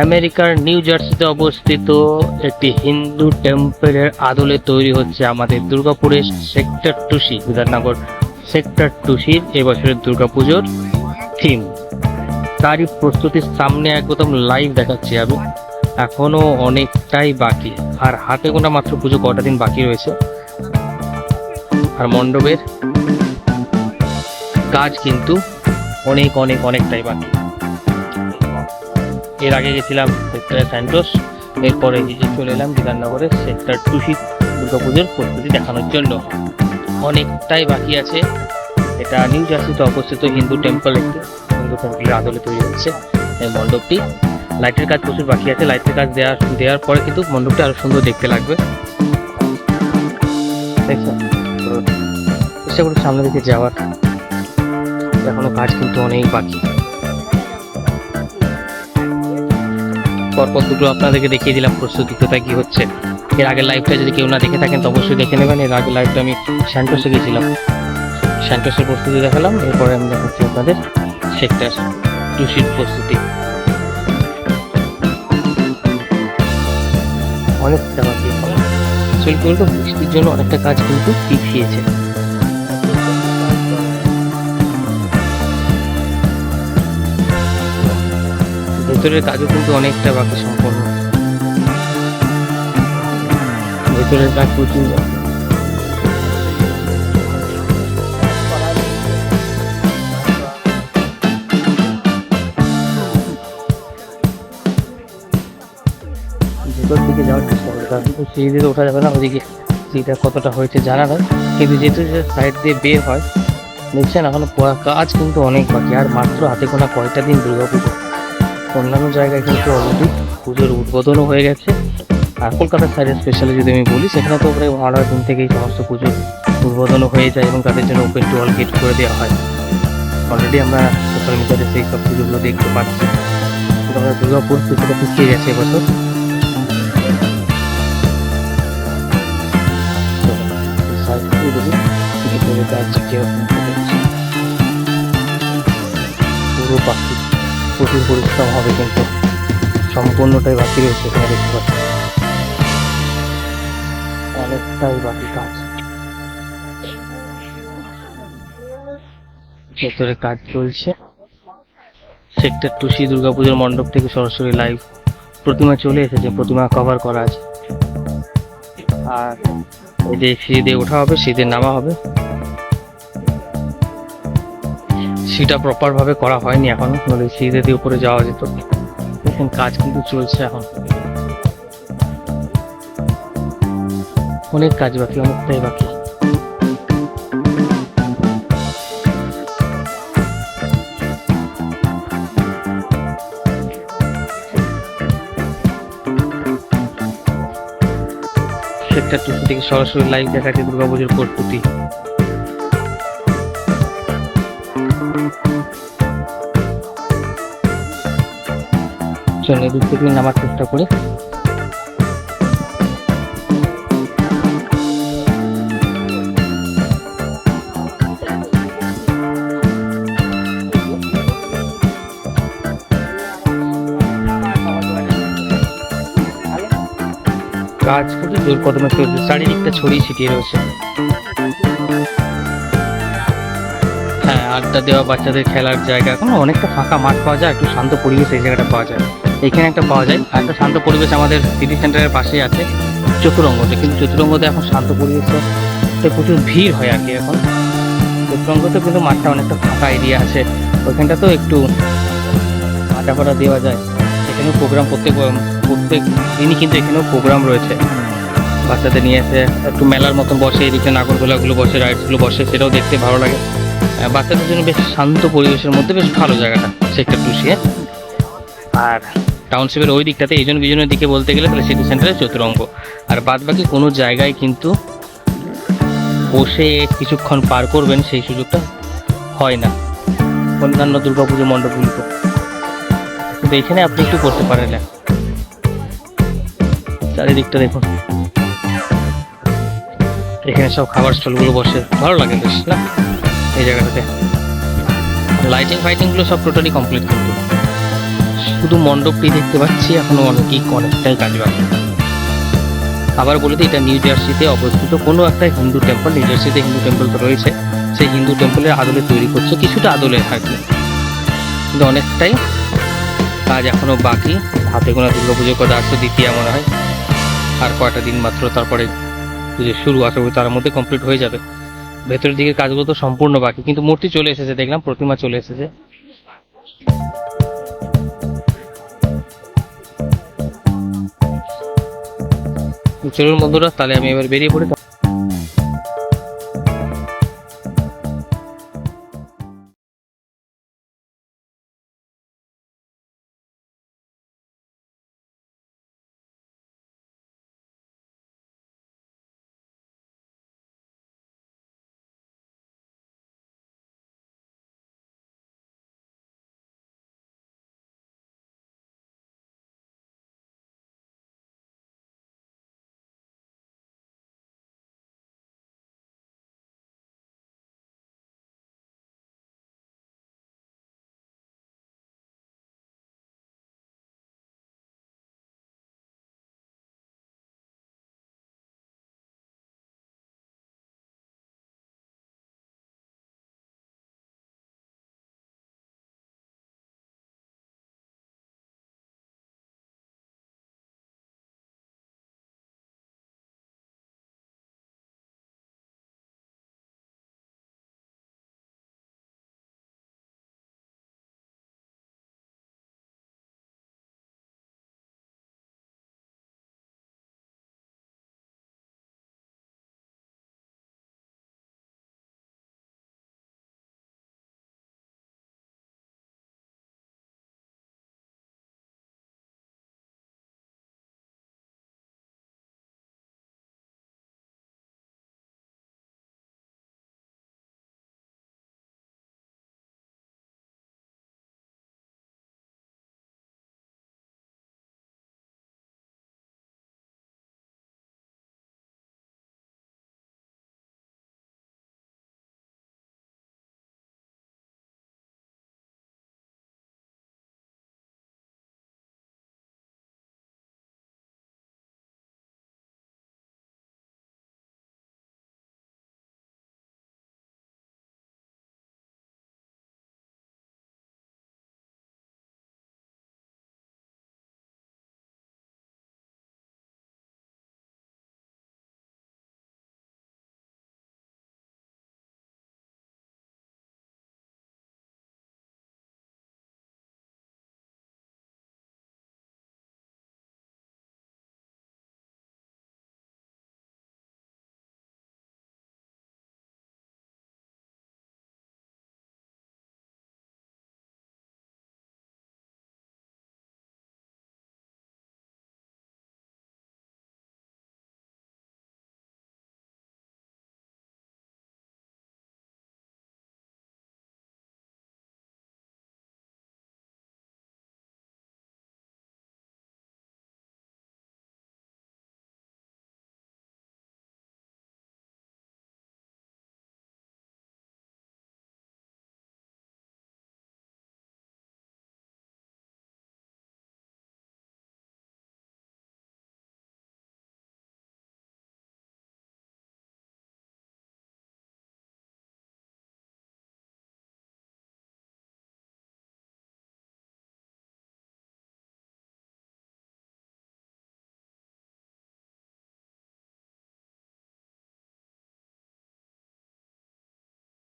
আমেরিকার নিউ জার্সিতে অবস্থিত একটি হিন্দু টেম্পলের আদলে তৈরি হচ্ছে আমাদের দুর্গাপুরের সেক্টর 2C বিধাননগর সেক্টর 2Cর এবছরের দুর্গাপুজোর থিম। তারই প্রস্তুতির সামনে একদম লাইভ দেখাচ্ছি আমি। এখনো অনেকটাই বাকি, আর হাতে গোনা মাত্র পুজো কটা দিন বাকি রয়েছে। আর মণ্ডপের কাজ কিন্তু অনেকটাই বাকি। এর আগে গেছিলাম সেক্টর স্যান্টোস, এরপরে চলে এলাম বিধাননগরের সেক্টর 2C দুর্গাপুজোর প্রস্তুতি দেখানোর জন্য। অনেকটাই বাকি আছে। এটা নিউ জার্সিতে অবস্থিত হিন্দু টেম্পলের আদলে তৈরি হচ্ছে এই মণ্ডপটি। লাইটের কাজ প্রচুর বাকি আছে। লাইটের কাজ দেওয়ার পরে কিন্তু মণ্ডপটা আরো সুন্দর দেখতে লাগবে। দেখছেন, চেষ্টা করি সামনে দিকে যাওয়ার। এখনো কাজ কিন্তু অনেক বাকি। পরপর দুটো আপনাদেরকে দেখিয়ে দিলাম প্রস্তুতি কোথায় কি হচ্ছে। এর আগের লাইভটা যদি কেউ না দেখে থাকেন তো অবশ্যই দেখে নেবেন। এর আগের লাইভটা আমি স্যান্টোসে গেছিলাম, স্যান্টোসের প্রস্তুতি দেখালাম। এরপরে আমি দেখাচ্ছি আপনাদের সেক্টর 2Cর প্রস্তুতি। অনেকটা বাকি এখন। বলতো বৃষ্টির জন্য অনেকটা কাজ কিন্তু পিছিয়েছে। ভেতরের কাজও কিন্তু অনেকটা বাকি সম্পূর্ণ। ভেতরের কাজ প্রচুর বাকি। ভেতর দিকে যাওয়ার চেষ্টা করি, তার কিন্তু সিঁড়ি দিয়ে ওঠা যাবে না। ওদিকে সিঁড়িটা কতটা হয়েছে জানা নয়, কিন্তু যেহেতু সাইড দিয়ে বের হয় দেখছেন এখনো কাজ কিন্তু অনেক বাকি। আর মাত্র হাতে গোনা কয়টা দিন দুর্গাপুজো। অন্যান্য জায়গায় কিন্তু অলরেডি পুজোর উদ্বোধনও হয়ে গেছে। আর কলকাতার সাইডে স্পেশালি যদি আমি বলি, সেখানে তো প্রায় 15 দিন থেকেই সমস্ত পুজোর উদ্বোধনও হয়ে যায় এবং তাদের জন্য ওপেন টু অল গেট করে দেওয়া হয়। অলরেডি আমরা সোশ্যাল মিডিয়াতে সেই সব পুজোগুলো দেখতে পাচ্ছি। কিন্তু আমরা দুর্গাপুর কিছুটা পিছিয়ে গেছে এবছর। পুরো বাকি, প্রচুর পরিশ্রম হবে কিন্তু সম্পূর্ণটাই বাকি রয়েছে। এখানে দেখতে পাচ্ছি অনেকটাই বাকি কাজ। ভেতরে কাজ চলছে। সেক্টর 2C দুর্গাপুজোর মণ্ডপ থেকে সরাসরি লাইভ প্রতিমা চলে এসেছে, প্রতিমা কভার করা আছে। আর এই যে সিঁড়ি দিয়ে ওঠা হবে, সিঁড়ি দিয়ে নামা হবে। সিঁড়িটা প্রপার ভাবে করা হয়নি এখনো, নইলে সিঁড়ি দিয়ে উপরে যাওয়া যেত। এখন কাজ কিন্তু চলছে এখন। অনেক কাজ বাকি, অনেকটাই বাকি। সেক্টর 2C থেকে সরাসরি লাইভ দেখাচ্ছে দুর্গাপুজোর প্রস্তুতি। চলো এদিক থেকে নামার চেষ্টা করি। কাজ কিন্তু জোর কদমে চলছে, চারিদিকটা ছড়িয়ে ছিটিয়ে রয়েছে। হ্যাঁ, আড্ডা দেওয়া, বাচ্চাদের খেলার জায়গা, এখন অনেকটা ফাঁকা মাঠ পাওয়া যায়, একটু শান্ত পরিবেশ এই জায়গাটা পাওয়া যায়। এখানে একটা পাওয়া যায়, আর একটা শান্ত পরিবেশ আমাদের সিটি সেন্টারের পাশেই আছে চতুরঙ্গতে। কিন্তু চতুরঙ্গতে এখন শান্ত পরিবেশে প্রচুর ভিড় হয় আর কি। এখন চতুরঙ্গতে কিন্তু মাঠটা অনেকটা ফাঁকা এরিয়া আছে, ওইখানটা তো একটু আড্ডা ফাড্ডা দেওয়া যায়। এখানেও প্রোগ্রাম প্রত্যেক দিনই কিন্তু এখানেও প্রোগ্রাম রয়েছে। বাচ্চাদের নিয়ে এসে একটু মেলার মতন বসে, এদিকে নাগরদোলাগুলো বসে, রাইডসগুলো বসে, সেটাও দেখতে ভালো লাগে। বাচ্চাদের জন্য বেশ শান্ত পরিবেশের মধ্যে বেশ ভালো জায়গাটা সেক্টর 2C। আর টাউনশিপের ওই দিকটাতে এই জন্য বিজনের দিকে বলতে গেলে তাহলে সিটি সেন্টারে চতুরঙ্গ। আর বাদ বাকি কোনো জায়গায় কিন্তু বসে কিছুক্ষণ পার করবেন সেই সুযোগটা হয় না অন্যান্য দুর্গাপুজো মণ্ডপগুলিতে। কিন্তু এখানে আপনি একটু করতে পারেন না। চারিদিকটা দেখুন, এখানে সব খাবার স্টলগুলো বসে, ভালো লাগে বেশ না এই জায়গাটাতে। লাইটিং ফাইটিংগুলো সব টোটালি কমপ্লিট কিন্তু শুধু মণ্ডপটি দেখতে পাচ্ছি এখনো অনেকটাই কাজ বাকি। আবার বলে দিই, এটা নিউ জার্সিতে অবস্থিত কোনো একটা হিন্দু টেম্পল। নিউ জার্সিতে হিন্দু টেম্পল তো রয়েছে, সেই হিন্দু টেম্পলের আদলে তৈরি করছে, কিছুটা আদলে থাকবে, কিন্তু অনেকটাই কাজ এখনো বাকি। হাতে গোনা দুর্গাপুজোর কথা আসছে দ্বিতীয়া মনে হয়, আর কয়টা দিন মাত্র, তারপরে পুজো শুরু আশা করি তার মধ্যে কমপ্লিট হয়ে যাবে। ভেতরের দিকের কাজগুলো তো সম্পূর্ণ বাকি, কিন্তু মূর্তি চলে এসেছে, দেখলাম প্রতিমা চলে এসেছে। চলুন বন্ধুরা, তাহলে আমি এবার বেরিয়ে পড়ি।